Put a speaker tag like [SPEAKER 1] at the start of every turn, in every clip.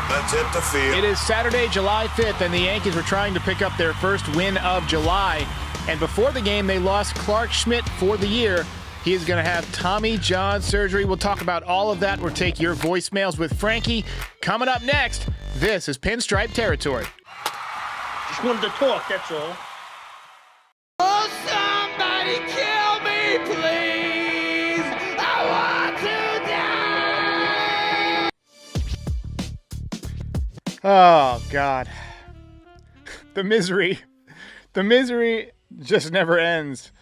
[SPEAKER 1] Let's hit the field.
[SPEAKER 2] It is Saturday, July 5th, and the Yankees were trying to pick up their first win of July. And before the game, they lost Clarke Schmidt for the year. He is going to have Tommy John surgery. We'll talk about all of that. We'll take your voicemails with Frankie. Coming up next, this is Pinstripe Territory.
[SPEAKER 3] Just wanted to talk, that's all.
[SPEAKER 4] Oh, somebody kill me, please! I want to die!
[SPEAKER 2] Oh, God. The misery just never ends,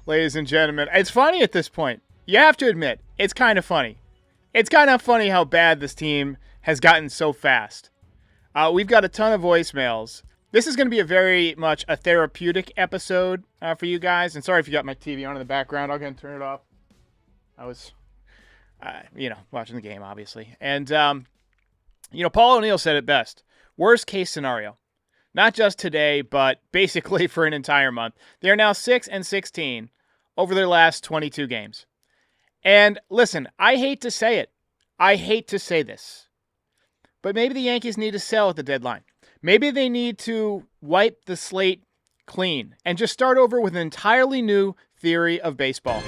[SPEAKER 2] ladies and gentlemen. It's funny at this point. You have to admit, it's kind of funny. It's kind of funny how bad this team has gotten so fast. We've got a ton of voicemails. This is going to be a very much a therapeutic episode for you guys. And sorry if you got my TV on in the background. I'll go and turn it off. I was, watching the game, obviously. And, Paul O'Neill said it best. Worst case scenario. Not just today, but basically for an entire month. They are now 6-16 over their last 22 games. And listen, I hate to say it. I hate to say this. But maybe the Yankees need to sell at the deadline. Maybe they need to wipe the slate clean and just start over with an entirely new theory of baseball.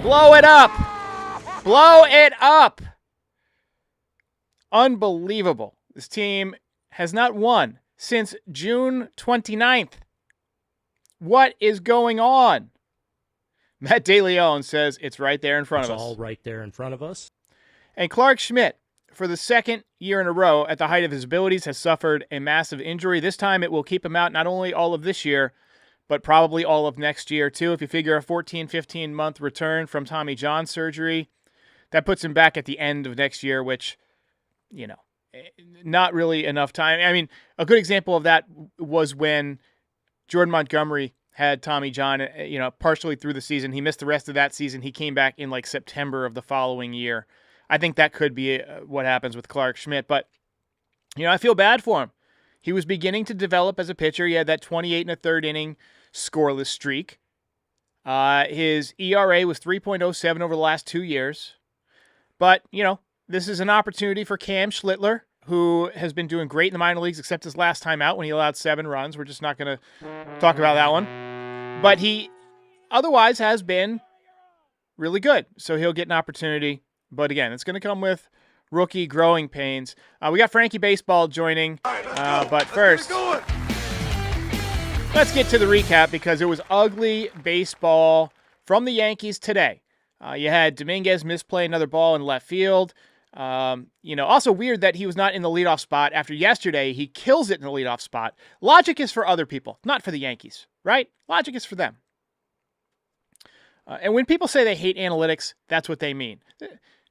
[SPEAKER 2] Blow it up! Blow it up! Unbelievable. This team has not won since June 29th. What is going on? Matt DeLeon says it's right there in front of us.
[SPEAKER 5] It's all right there in front of us.
[SPEAKER 2] And Clarke Schmidt, for the second year in a row at the height of his abilities, has suffered a massive injury. This time it will keep him out not only all of this year, but probably all of next year too. If you figure a 14, 15-month return from Tommy John surgery, that puts him back at the end of next year, which, not really enough time. I mean, a good example of that was when Jordan Montgomery had Tommy John, partially through the season. He missed the rest of that season. He came back in September of the following year. I think that could be what happens with Clarke Schmidt. But, I feel bad for him. He was beginning to develop as a pitcher. He had that 28 and a third inning scoreless streak. His ERA was 3.07 over the last 2 years. But, this is an opportunity for Cam Schlittler, who has been doing great in the minor leagues, except his last time out when he allowed 7 runs. We're just not going to talk about that one. But he otherwise has been really good. So he'll get an opportunity. But again, it's going to come with rookie growing pains. We got Frankie Baseball joining. But first, let's get to the recap because it was ugly baseball from the Yankees today. You had Dominguez misplay another ball in left field. Also weird that he was not in the leadoff spot after yesterday. He kills it in the leadoff spot. Logic is for other people, not for the Yankees, right? Logic is for them. And when people say they hate analytics, that's what they mean.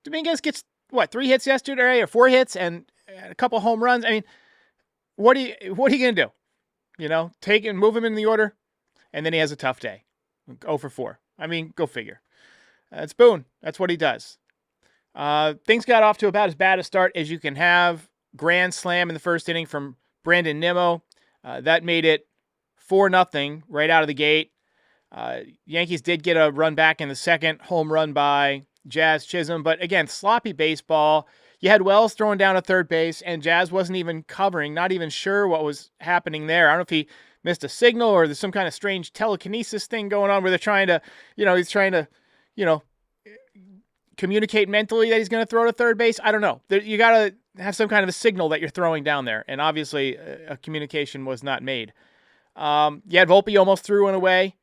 [SPEAKER 2] Dominguez gets, 3 hits yesterday or 4 hits and a couple home runs. I mean, what are you going to do? Take and move him in the order, and then he has a tough day. 0 for 4. I mean, go figure. It's Boone. That's what he does. Things got off to about as bad a start as you can have. Grand slam in the first inning from Brandon Nimmo. That made it 4-0 right out of the gate. Yankees did get a run back in the second. Home run by Jazz Chisholm. But again, sloppy baseball. You had Wells throwing down at third base, and Jazz wasn't even covering, not even sure what was happening there. I don't know if he missed a signal or there's some kind of strange telekinesis thing going on where they're trying to, he's trying to, communicate mentally that he's going to throw to third base. I don't know. You got to have some kind of a signal that you're throwing down there. And obviously a communication was not made. You had Volpe almost threw one away.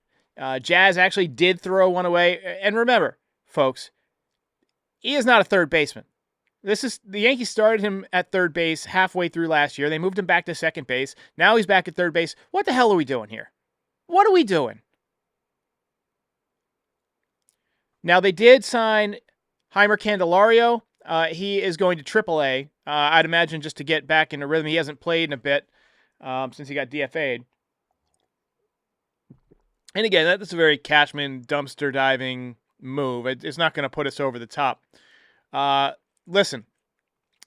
[SPEAKER 2] Jazz actually did throw one away. And remember, folks, he is not a third baseman. The Yankees started him at third base halfway through last year. They moved him back to second base. Now he's back at third base. What the hell are we doing here? What are we doing? Now they did sign Heimer Candelario. He is going to AAA. I'd imagine just to get back into rhythm. He hasn't played in a bit since he got DFA'd. And again, that's a very Cashman dumpster diving move. It's not going to put us over the top. Listen,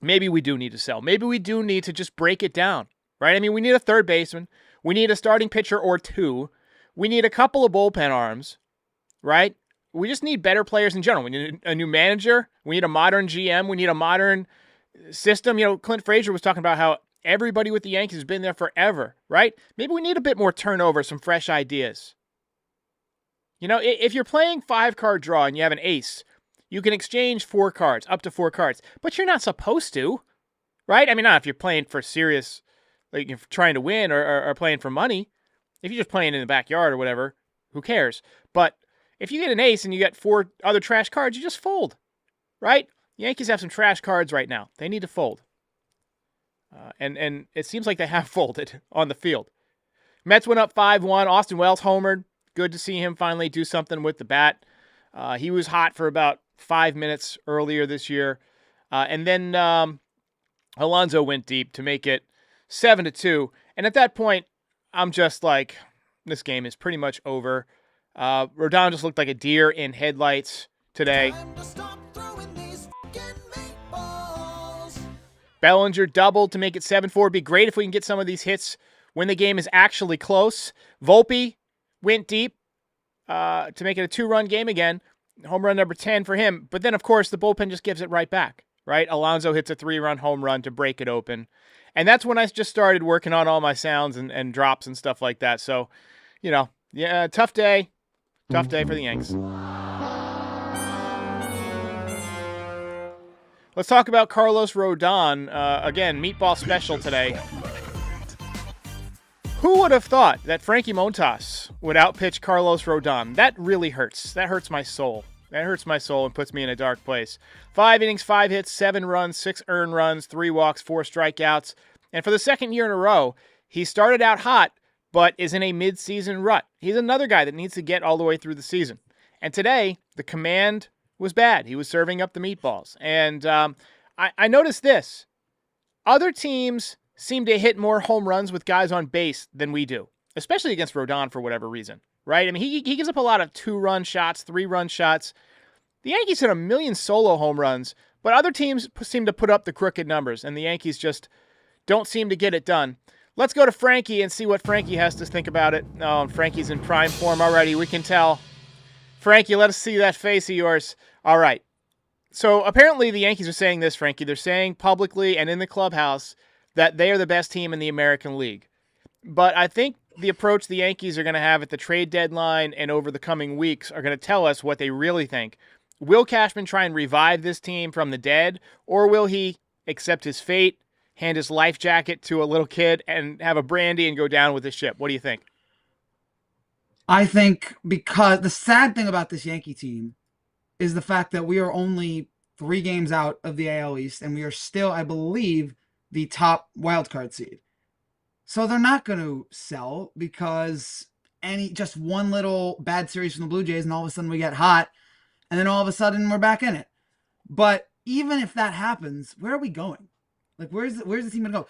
[SPEAKER 2] maybe we do need to sell. Maybe we do need to just break it down, right? I mean, we need a third baseman. We need a starting pitcher or two. We need a couple of bullpen arms, right? we just need better players in general. We need a new manager. We need a modern GM. We need a modern system. Clint Frazier was talking about how everybody with the Yankees has been there forever, right? Maybe we need a bit more turnover, some fresh ideas. If you're playing 5-card draw and you have an ace, you can exchange 4 cards, up to 4 cards, but you're not supposed to, right? I mean, not if you're playing for serious, like you're trying to win or playing for money. If you're just playing in the backyard or whatever, who cares? But if you get an ace and you get 4 other trash cards, you just fold, right? Yankees have some trash cards right now. They need to fold. And it seems like they have folded on the field. Mets went up 5-1. Austin Wells homered. Good to see him finally do something with the bat. He was hot for about 5 minutes earlier this year. And then Alonso went deep to make it 7-2. And at that point, I'm just like, this game is pretty much over. Rodon just looked like a deer in headlights today. Bellinger doubled to make it 7-4. It'd be great if we can get some of these hits when the game is actually close. Volpe went deep to make it a 2-run game again. Home run number 10 for him. But then, of course, the bullpen just gives it right back, right? Alonso hits a 3-run home run to break it open. And that's when I just started working on all my sounds and drops and stuff like that. So, tough day. Tough day for the Yanks. Let's talk about Carlos Rodon. Again, meatball special today. Who would have thought that Frankie Montas would outpitch Carlos Rodon? That really hurts. That hurts my soul. That hurts my soul and puts me in a dark place. 5 innings, 5 hits, 7 runs, 6 earned runs, 3 walks, 4 strikeouts. And for the second year in a row, he started out hot, but is in a mid-season rut. He's another guy that needs to get all the way through the season. And today, the command was bad. He was serving up the meatballs. And I noticed this. Other teams seem to hit more home runs with guys on base than we do, especially against Rodon for whatever reason, right? I mean, he gives up a lot of 2-run shots, 3-run shots. The Yankees hit a million solo home runs, but other teams seem to put up the crooked numbers, and the Yankees just don't seem to get it done. Let's go to Frankie and see what Frankie has to think about it. Oh, Frankie's in prime form already. We can tell. Frankie, let us see that face of yours. All right. So apparently the Yankees are saying this, Frankie. They're saying publicly and in the clubhouse that they are the best team in the American League. But I think the approach the Yankees are going to have at the trade deadline and over the coming weeks are going to tell us what they really think. Will Cashman try and revive this team from the dead, or will he accept his fate, hand his life jacket to a little kid, and have a brandy and go down with the ship? What do you think?
[SPEAKER 1] I think because the sad thing about this Yankee team is the fact that we are only 3 games out of the AL East, and we are still, I believe, the top wildcard seed. So they're not going to sell because just one little bad series from the Blue Jays, and all of a sudden we get hot, and then all of a sudden we're back in it. But even if that happens, where are we going? Like, where's the team going to go?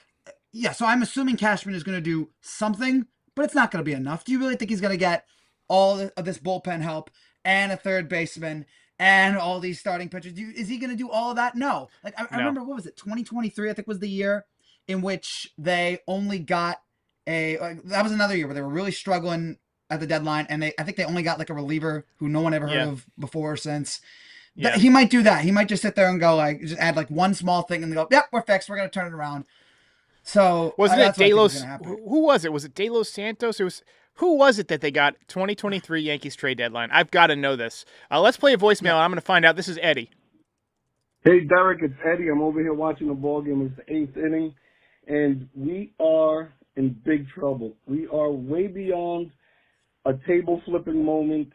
[SPEAKER 1] Yeah, so I'm assuming Cashman is going to do something, but it's not going to be enough. Do you really think he's going to get all of this bullpen help and a third baseman and all these starting pitchers? Is he going to do all of that? No. Like I remember, what was it? 2023, I think, was the year in which they only got that was another year where they were really struggling at the deadline, and I think they only got like a reliever who no one ever heard of before or since. Yeah. He might do that. He might just sit there and go just add like one small thing and go, yep, we're fixed. We're going to turn it around. So
[SPEAKER 2] wasn't it De Los? Who was it? Was it De Los Santos? Who was it that they got 2023 Yankees trade deadline? I've got to know this. Let's play a voicemail. I'm going to find out. This is Eddie.
[SPEAKER 5] Hey, Derek, it's Eddie. I'm over here watching the ball game. It's the 8th inning, and we are in big trouble. We are way beyond a table flipping moment.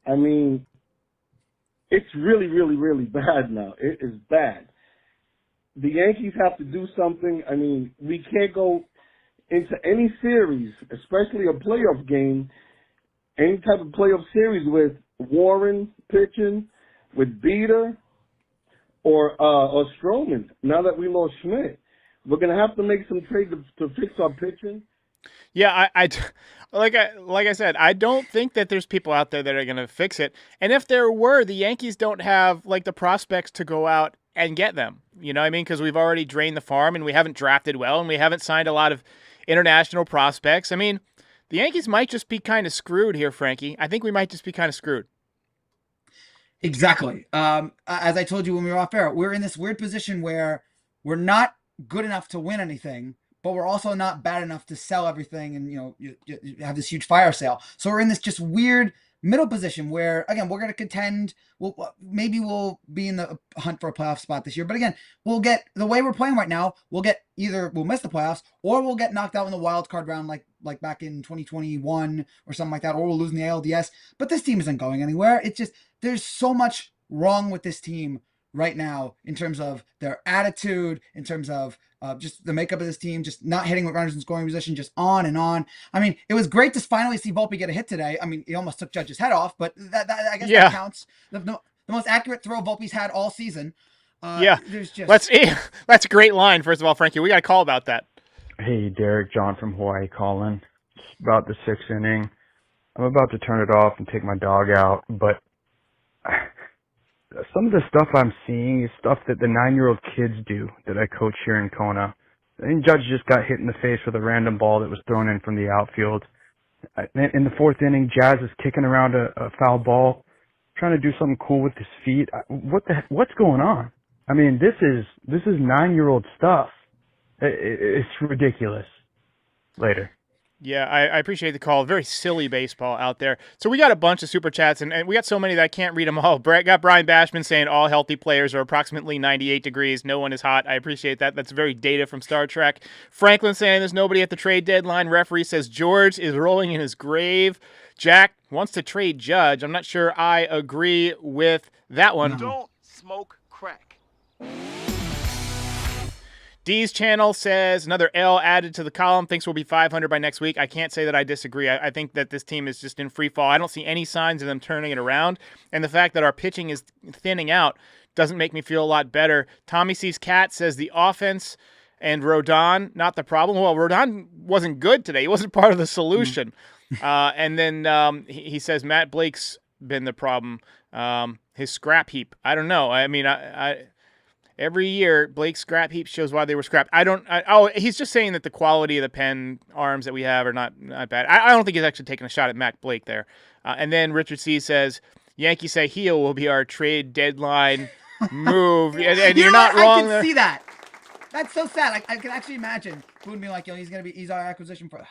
[SPEAKER 5] I mean, it's really, really, really bad now. It is bad. The Yankees have to do something. I mean, we can't go into any series, especially a playoff game, any type of playoff series with Warren pitching, with Beater, or Stroman. Now that we lost Schmidt, we're going to have to make some trades to fix our pitching.
[SPEAKER 2] Yeah, like I said, I don't think that there's people out there that are going to fix it. And if there were, the Yankees don't have like the prospects to go out and get them. You know what I mean? Because we've already drained the farm and we haven't drafted well and we haven't signed a lot of international prospects. I mean, the Yankees might just be kind of screwed here, Frankie. I think we might just be kind of screwed.
[SPEAKER 1] Exactly. As I told you when we were off air, we're in this weird position where we're not good enough to win anything, but we're also not bad enough to sell everything and you have this huge fire sale. So we're in this just weird middle position where again we're going to contend. Maybe we'll be in the hunt for a playoff spot this year, but again we'll get the way we're playing right now. We'll miss the playoffs or we'll get knocked out in the wild card round like back in 2021 or something like that, or we'll lose in the ALDS. But this team isn't going anywhere. It's just there's so much wrong with this team right now in terms of their attitude, in terms of just the makeup of this team, just not hitting with runners in scoring position, just on and on. I mean, it was great to finally see Volpe get a hit today. I mean, he almost took Judge's head off, but that I guess that counts. The most accurate throw Volpe's had all season. There's just
[SPEAKER 2] that's a great line. First of all, Frankie, we got a call about that.
[SPEAKER 6] Hey, Derek, John from Hawaii calling. It's about the 6th inning. I'm about to turn it off and take my dog out, but some of the stuff I'm seeing is stuff that the 9-year-old kids do that I coach here in Kona. I think Judge just got hit in the face with a random ball that was thrown in from the outfield. In the 4th inning, Jazz is kicking around a foul ball, trying to do something cool with his feet. What's going on? I mean, this is 9-year-old stuff. It's ridiculous. Later.
[SPEAKER 2] Yeah, I appreciate the call. Very silly baseball out there. So we got a bunch of super chats, and we got so many that I can't read them all. Got Brian Bashman saying all healthy players are approximately 98 degrees. No one is hot. I appreciate that. That's very data from Star Trek. Franklin saying there's nobody at the trade deadline. Referee says George is rolling in his grave. Jack wants to trade Judge. I'm not sure I agree with that one.
[SPEAKER 4] Don't smoke crack.
[SPEAKER 2] D's channel says another L added to the column. Thinks we'll be 500 by next week. I can't say that I disagree. I think that this team is just in free fall. I don't see any signs of them turning it around. And the fact that our pitching is thinning out doesn't make me feel a lot better. Tommy C's Cat says the offense and Rodon, not the problem. Well, Rodon wasn't good today. He wasn't part of the solution. And then he says Matt Blake's been the problem. His scrap heap. I don't know. I mean, every year, Blake's scrap heap shows why they were scrapped. He's just saying that the quality of the pen arms that we have are not bad. I don't think he's actually taking a shot at Matt Blake there. And then Richard C. says, Yankees say heel will be our trade deadline move. And you're not wrong there.
[SPEAKER 1] I can see that. That's so sad. I can actually imagine Boone being like, he's our acquisition for, God.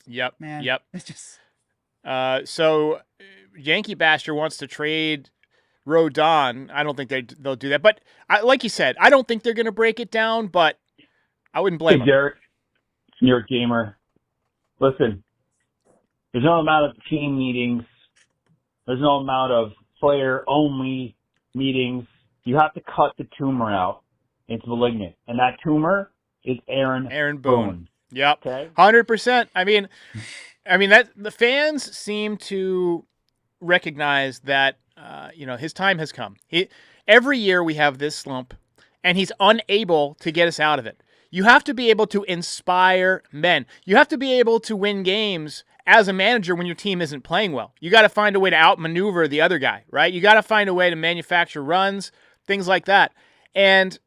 [SPEAKER 2] Yep.
[SPEAKER 1] Man.
[SPEAKER 2] Yep.
[SPEAKER 1] It's just.
[SPEAKER 2] So Yankee Basher wants to trade Rodon. I don't think they'll do that. But like you said, I don't think they're going to break it down, but I wouldn't blame them.
[SPEAKER 7] Derek, New York Gamer. Listen, there's no amount of team meetings. There's no amount of player-only meetings. You have to cut the tumor out. It's malignant. And that tumor is Aaron Boone.
[SPEAKER 2] Yep.
[SPEAKER 7] Okay?
[SPEAKER 2] 100%. I mean that the fans seem to recognize that his time has come. Every year we have this slump, and he's unable to get us out of it. You have to be able to inspire men. You have to be able to win games as a manager when your team isn't playing well. You got to find a way to outmaneuver the other guy, right? You got to find a way to manufacture runs, things like that. And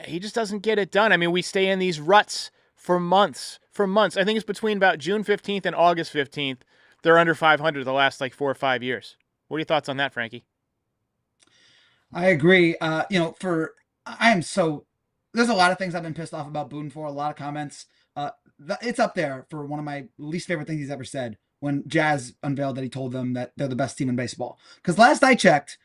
[SPEAKER 2] he just doesn't get it done. I mean, we stay in these ruts for months. I think it's between about June 15th and August 15th. They're under 500 the last 4 or 5 years. What are your thoughts on that, Frankie?
[SPEAKER 1] I agree. There's a lot of things I've been pissed off about Boone for, a lot of comments. It's up there for one of my least favorite things he's ever said when Jazz unveiled that he told them that they're the best team in baseball. Because last I checked,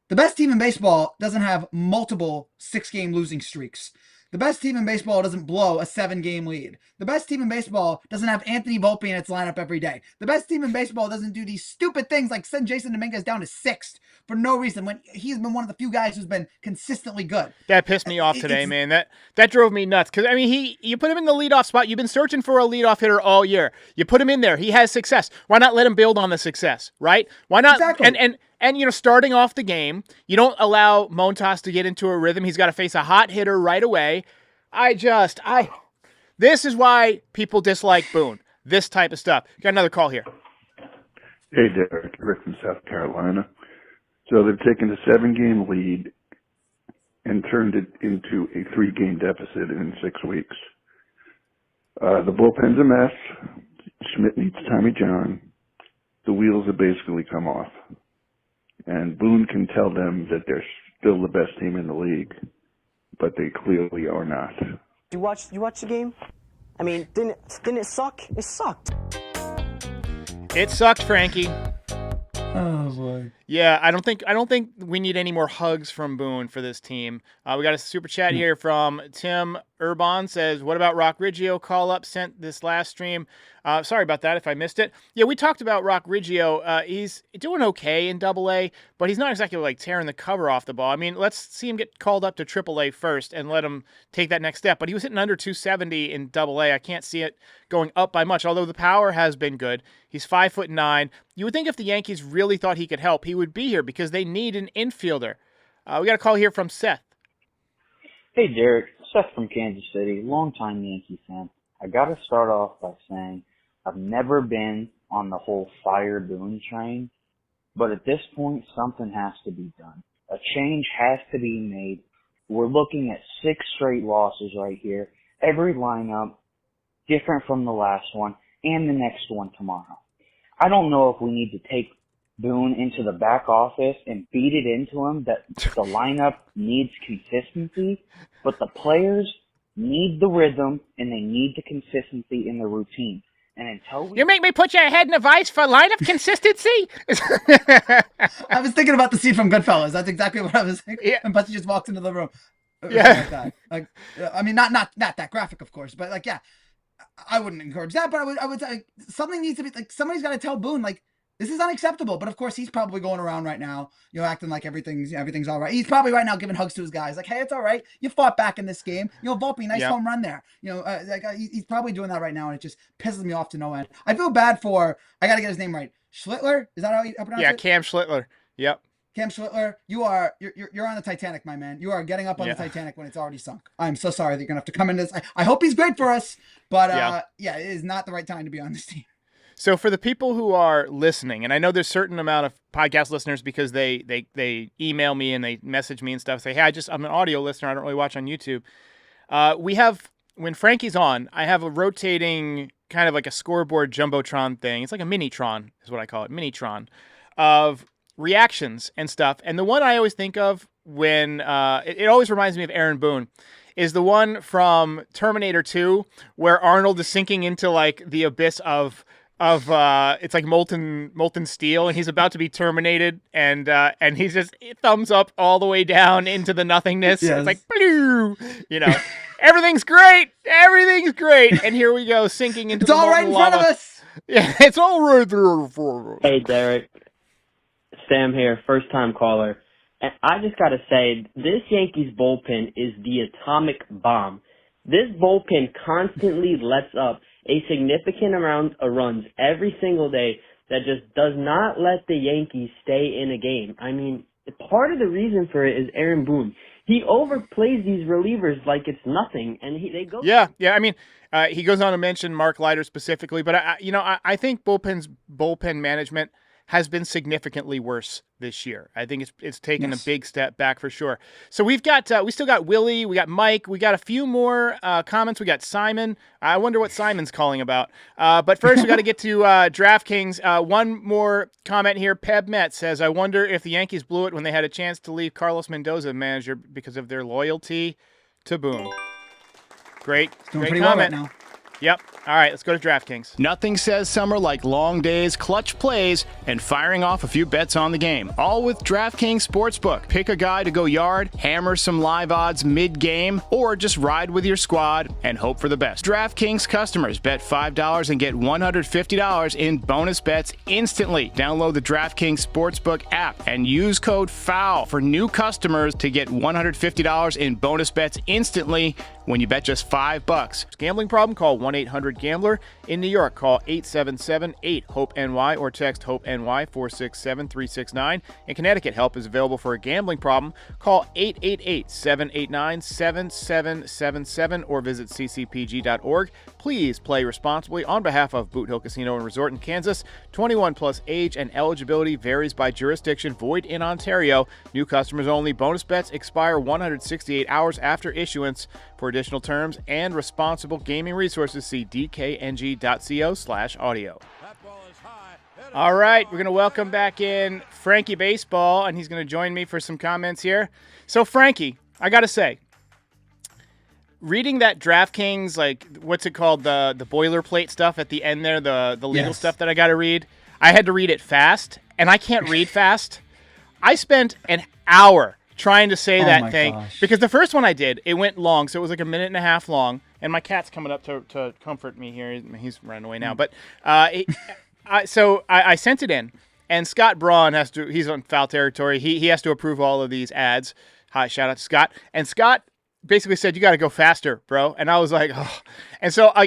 [SPEAKER 1] the best team in baseball doesn't have multiple 6-game losing streaks. The best team in baseball doesn't blow a 7-game lead. The best team in baseball doesn't have Anthony Volpe in its lineup every day. The best team in baseball doesn't do these stupid things like send Jason Dominguez down to 6th for no reason when he's been one of the few guys who's been consistently good.
[SPEAKER 2] That pissed me off today, man. That drove me nuts. Because, I mean, you put him in the leadoff spot. You've been searching for a leadoff hitter all year. You put him in there. He has success. Why not let him build on the success, right? Why not?
[SPEAKER 1] Exactly.
[SPEAKER 2] And starting off the game, you don't allow Montas to get into a rhythm. He's got to face a hot hitter right away. This is why people dislike Boone. This type of stuff. Got another call here.
[SPEAKER 8] Hey, Derek. Rick from South Carolina. So they've taken a 7-game lead and turned it into a 3-game deficit in 6 weeks. The bullpen's a mess. Schmidt needs Tommy John. The wheels have basically come off. And Boone can tell them that they're still the best team in the league, but they clearly are not.
[SPEAKER 9] You watch the game? I mean, didn't it suck? It sucked.
[SPEAKER 2] It sucked, Frankie.
[SPEAKER 1] Oh boy.
[SPEAKER 2] Yeah, I don't think we need any more hugs from Boone for this team. We got a super chat here from Tim Urban, says, what about Rock Riggio call up sent this last stream? Sorry about that if I missed it. Yeah, we talked about Rock Riggio. He's doing okay in AA, but he's not exactly like tearing the cover off the ball. I mean, let's see him get called up to AAA first and let him take that next step. But he was hitting under 270 in AA. I can't see it going up by much, although the power has been good. He's 5'9". You would think if the Yankees really thought he could help, he would be here because they need an infielder. We got a call here from Seth.
[SPEAKER 10] Hey, Derek. Seth from Kansas City, longtime Yankee fan. I got to start off by saying I've never been on the whole fire Boone train, but at this point, something has to be done. A change has to be made. We're looking at 6 straight losses right here. Every lineup different from the last one and the next one tomorrow. I don't know if we need to take Boone into the back office and feed it into him that the lineup needs consistency, but the players need the rhythm and they need the consistency in the routine. And until we...
[SPEAKER 2] You make me put your head in a vice for lineup consistency?
[SPEAKER 1] I was thinking about the scene from Goodfellas. That's exactly what I was thinking.
[SPEAKER 2] Yeah.
[SPEAKER 1] And Buster just walked into the room.
[SPEAKER 2] Yeah.
[SPEAKER 1] Like, I mean, not that graphic, of course, but like, yeah, I wouldn't encourage that. But I would say something needs to be like somebody's got to tell Boone like this is unacceptable. But of course, he's probably going around right now, acting like everything's all right. He's probably right now giving hugs to his guys, like, hey, it's all right. You fought back in this game. Volpe, nice home run there. He's probably doing that right now, and it just pisses me off to no end. I feel bad for. I got to get his name right. Schlittler, is that how you pronounce it?
[SPEAKER 2] Yeah, Cam Schlittler. Yep.
[SPEAKER 1] Cam Schlittler, you're on the Titanic, my man. You are getting up on the Titanic when it's already sunk. I'm so sorry that you're gonna have to come in this. I hope he's great for us, but it is not the right time to be on this team.
[SPEAKER 2] So for the people who are listening, and I know there's a certain amount of podcast listeners because they email me and they message me and stuff, say, hey, I'm an audio listener. I don't really watch on YouTube. We have, when Frankie's on, I have a rotating kind of like a scoreboard Jumbotron thing. It's like a Minitron is what I call it, Minitron, of reactions and stuff. And the one I always think of when it always reminds me of Aaron Boone is the one from Terminator 2 where Arnold is sinking into like the abyss of it's like molten steel and he's about to be terminated and he's just thumbs up all the way down into the nothingness. Yes. It's like blue, everything's great, and here we go sinking into.
[SPEAKER 1] It's all right in front of us.
[SPEAKER 2] Yeah, it's all right there for us.
[SPEAKER 11] Hey Derek. Sam here, first-time caller. And I just got to say, this Yankees bullpen is the atomic bomb. This bullpen constantly lets up a significant amount of runs every single day that just does not let the Yankees stay in a game. I mean, part of the reason for it is Aaron Boone. He overplays these relievers like it's nothing, and they go.
[SPEAKER 2] Yeah. I mean, he goes on to mention Mark Leiter specifically, but I think bullpen management has been significantly worse this year. I think it's taken a big step back for sure. So we still got Willie, we got Mike, we got a few more comments. We got Simon. I wonder what Simon's calling about. But first we got to get to DraftKings. One more comment here. Peb Met says, I wonder if the Yankees blew it when they had a chance to leave Carlos Mendoza manager because of their loyalty to Boone. Great comment.
[SPEAKER 1] Well right now.
[SPEAKER 2] Yep. All right, let's go to DraftKings. Nothing says summer like long days, clutch plays, and firing off a few bets on the game. All with DraftKings Sportsbook. Pick a guy to go yard, hammer some live odds mid-game, or just ride with your squad and hope for the best. DraftKings customers bet $5 and get $150 in bonus bets instantly. Download the DraftKings Sportsbook app and use code FOUL for new customers to get $150 in bonus bets instantly when you bet just $5. Gambling problem? Call 1-800-GAMBLER. In New York, call 877-8-HOPE-NY or text HOPE-NY 467-369. In Connecticut, help is available for a gambling problem. Call 888-789-7777 or visit ccpg.org. Please play responsibly on behalf of Boot Hill Casino and Resort in Kansas. 21 plus age and eligibility varies by jurisdiction. Void in Ontario. New customers only. Bonus bets expire 168 hours after issuance. For additional terms and responsible gaming resources, see dkng.co/audio.
[SPEAKER 12] That ball is high, and
[SPEAKER 2] All right, we're going to welcome back in Frankie Baseball, and he's going to join me for some comments here. So, Frankie, I got to say, reading that DraftKings, like, what's it called, the boilerplate stuff at the end there, the legal stuff that I got to read, I had to read it fast, and I can't read fast. I spent an hour trying to say that thing, because the first one I did, it went long, so it was like a minute and a half long, and my cat's coming up to comfort me here. He's running away now, but so I sent it in, and Scott Braun he's on foul territory. He has to approve all of these ads. Hi, shout out to Scott. And Scott basically said, "You got to go faster, bro." And I was like, "Oh." And so I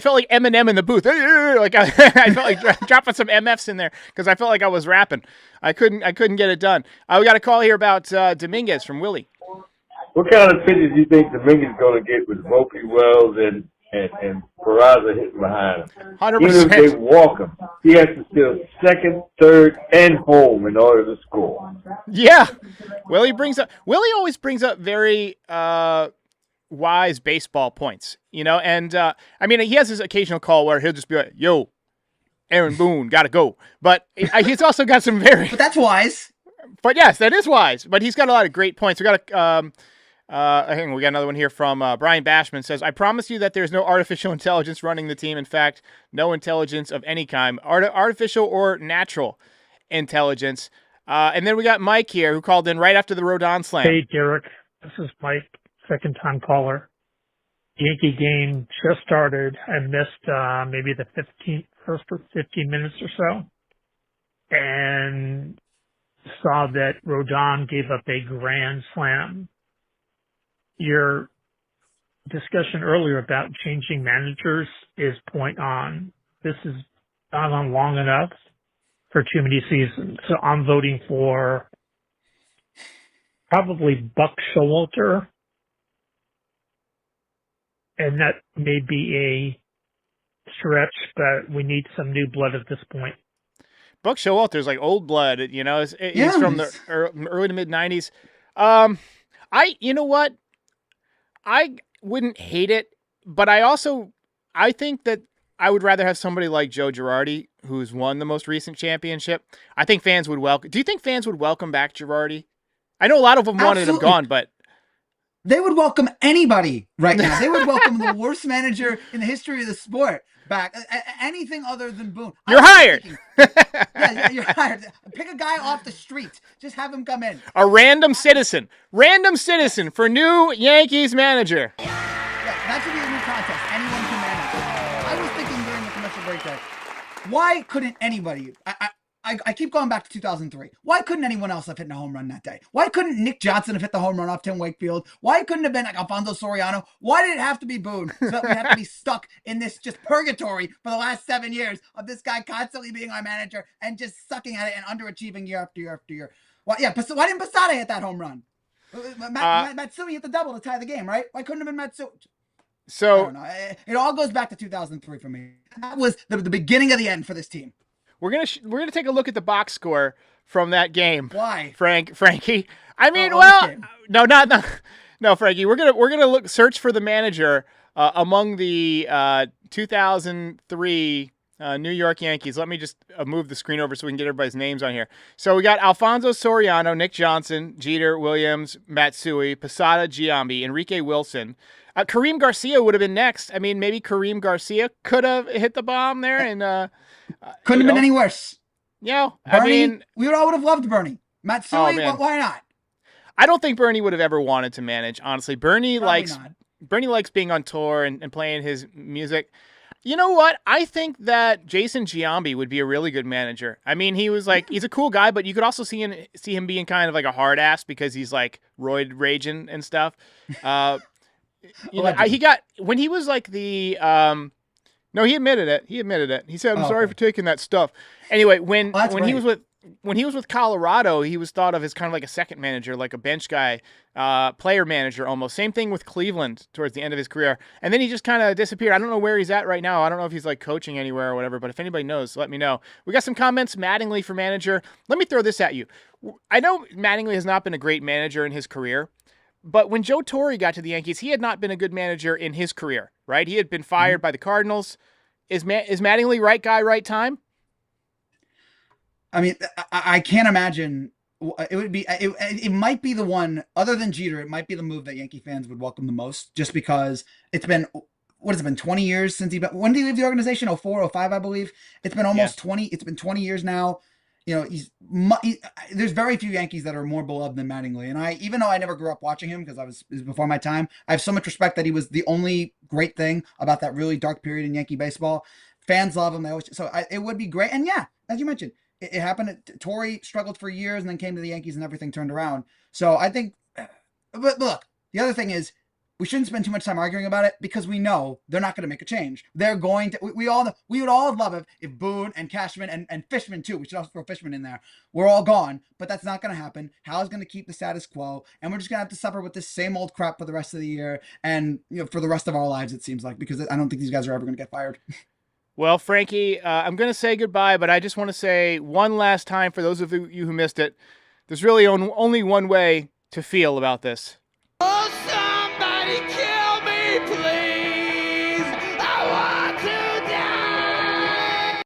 [SPEAKER 2] felt like Eminem in the booth. Like I felt like dropping some MFs in there because I felt like I was rapping. I couldn't get it done. We got a call here about Dominguez from Willie.
[SPEAKER 12] What kind of pitches do you think Dominguez is going to get with Ropey Wells and Peraza hitting behind him?
[SPEAKER 2] 100%.
[SPEAKER 12] Even if they walk him, he has to steal second, third, and home in order to score.
[SPEAKER 2] Yeah. Willie always brings up very wise baseball points, and I mean, he has his occasional call where he'll just be like, "Yo, Aaron Boone, gotta go." But he's also got some very...
[SPEAKER 1] But that's wise.
[SPEAKER 2] But yes, that is wise. But he's got a lot of great points. We got I think we got another one here from Brian Bashman. Says, "I promise you that there's no artificial intelligence running the team. In fact, no intelligence of any kind, artificial or natural intelligence." And then we got Mike here, who called in right after the Rodon slam.
[SPEAKER 13] Hey, Derek. This is Mike, second-time caller. Yankee game just started. I missed maybe the first 15 minutes or so, and saw that Rodon gave up a grand slam. Your discussion earlier about changing managers is point on. This has gone on long enough for too many seasons. So I'm voting for probably Buck Showalter. And that may be a stretch, but we need some new blood at this point.
[SPEAKER 2] Buck Showalter's like old blood, he's from the early to mid 90s. You know what? I wouldn't hate it, but I think that I would rather have somebody like Joe Girardi, who's won the most recent championship. I think fans would welcome. Do you think fans would welcome back Girardi? I know a lot of them wanted him gone, but
[SPEAKER 1] they would welcome anybody right now. They would welcome the worst manager in the history of the sport back. Anything other than Boone.
[SPEAKER 2] You're hired.
[SPEAKER 1] Yeah, you're hired. Pick a guy off the street. Just have him come in.
[SPEAKER 2] A random citizen for new Yankees manager.
[SPEAKER 1] Yeah, that should be a new contest. Anyone can manage. I was thinking during the commercial break that why couldn't anybody? I keep going back to 2003. Why couldn't anyone else have hit a home run that day? Why couldn't Nick Johnson have hit the home run off Tim Wakefield? Why couldn't it have been like Alfonso Soriano? Why did it have to be Boone? So that we have to be stuck in this just purgatory for the last 7 years of this guy constantly being our manager and just sucking at it and underachieving year after year after year. Why didn't Posada hit that home run? Matsui hit the double to tie the game, right? Why couldn't it have been Matsui?
[SPEAKER 2] So
[SPEAKER 1] I don't know. It all goes back to 2003 for me. That was the beginning of the end for this team.
[SPEAKER 2] We're gonna take a look at the box score from that game.
[SPEAKER 1] Why,
[SPEAKER 2] Frankie? I mean, no, Frankie. We're gonna search for the manager among the 2003 New York Yankees. Let me just move the screen over so we can get everybody's names on here. So we got Alfonso Soriano, Nick Johnson, Jeter, Williams, Matsui, Posada, Giambi, Enrique Wilson. Kareem Garcia would have been next. I mean, maybe Kareem Garcia could have hit the bomb there, and
[SPEAKER 1] couldn't have been any worse.
[SPEAKER 2] Yeah,
[SPEAKER 1] Bernie, we all would have loved Bernie. Matsui, why not?
[SPEAKER 2] I don't think Bernie would have ever wanted to manage. Honestly, Bernie likes being on tour and playing his music. You know what? I think that Jason Giambi would be a really good manager. I mean, he's a cool guy, but you could also see him being kind of like a hard ass because he's like roid raging and stuff. He got when he was like the no, he admitted it. He said, "I'm sorry for taking that stuff." Anyway, when he was with Colorado, he was thought of as kind of like a second manager, like a bench guy, player manager almost. Same thing with Cleveland towards the end of his career. And then he just kind of disappeared. I don't know where he's at right now. I don't know if he's like coaching anywhere or whatever, but if anybody knows, let me know. We got some comments. Mattingly for manager. Let me throw this at you. I know Mattingly has not been a great manager in his career, but when Joe Torre got to the Yankees, he had not been a good manager in his career, right? He had been fired by the Cardinals. Is Mattingly right guy, right time?
[SPEAKER 1] I mean, I can't imagine. It would be. It might be the one other than Jeter. It might be the move that Yankee fans would welcome the most, just because it's been. What has it been? 20 years since he. When did he leave the organization? 04, 05, I believe. It's been almost 20. It's been 20 years now. You know, there's very few Yankees that are more beloved than Mattingly. And even though I never grew up watching him because it was before my time, I have so much respect that he was the only great thing about that really dark period in Yankee baseball. Fans love him. It would be great. And yeah, as you mentioned, it happened. Torrey struggled for years and then came to the Yankees and everything turned around. So I think, but look, the other thing is, we shouldn't spend too much time arguing about it because we know they're not going to make a change. They're going to. We would all love it if Boone and Cashman and Fishman too. We should also throw Fishman in there. We're all gone, but that's not going to happen. Hal's going to keep the status quo, and we're just going to have to suffer with this same old crap for the rest of the year and for the rest of our lives. It seems like, because I don't think these guys are ever going to get fired.
[SPEAKER 2] Well, Frankie, I'm going to say goodbye, but I just want to say one last time for those of you who missed it, there's really only one way to feel about this.
[SPEAKER 14] Oh, somebody kill me, please! I want to die!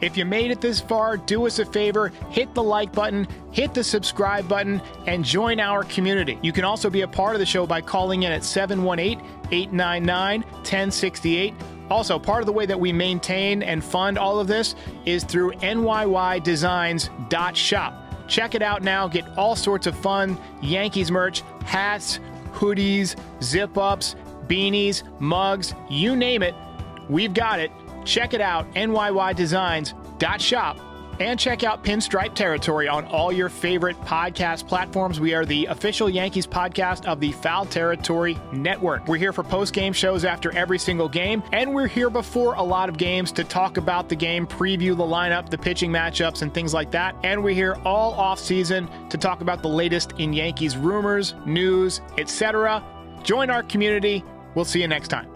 [SPEAKER 2] If you made it this far, do us a favor, hit the like button, hit the subscribe button, and join our community. You can also be a part of the show by calling in at 718-899-1068. Also, part of the way that we maintain and fund all of this is through NYYDesigns.shop. Check it out now. Get all sorts of fun Yankees merch, hats, hoodies, zip-ups, beanies, mugs, you name it. We've got it. Check it out, NYYDesigns.shop. And check out Pinstripe Territory on all your favorite podcast platforms. We are the official Yankees podcast of the Foul Territory Network. We're here for post-game shows after every single game, and we're here before a lot of games to talk about the game, preview the lineup, the pitching matchups, and things like that. And we're here all off-season to talk about the latest in Yankees rumors, news, etc. Join our community. We'll see you next time.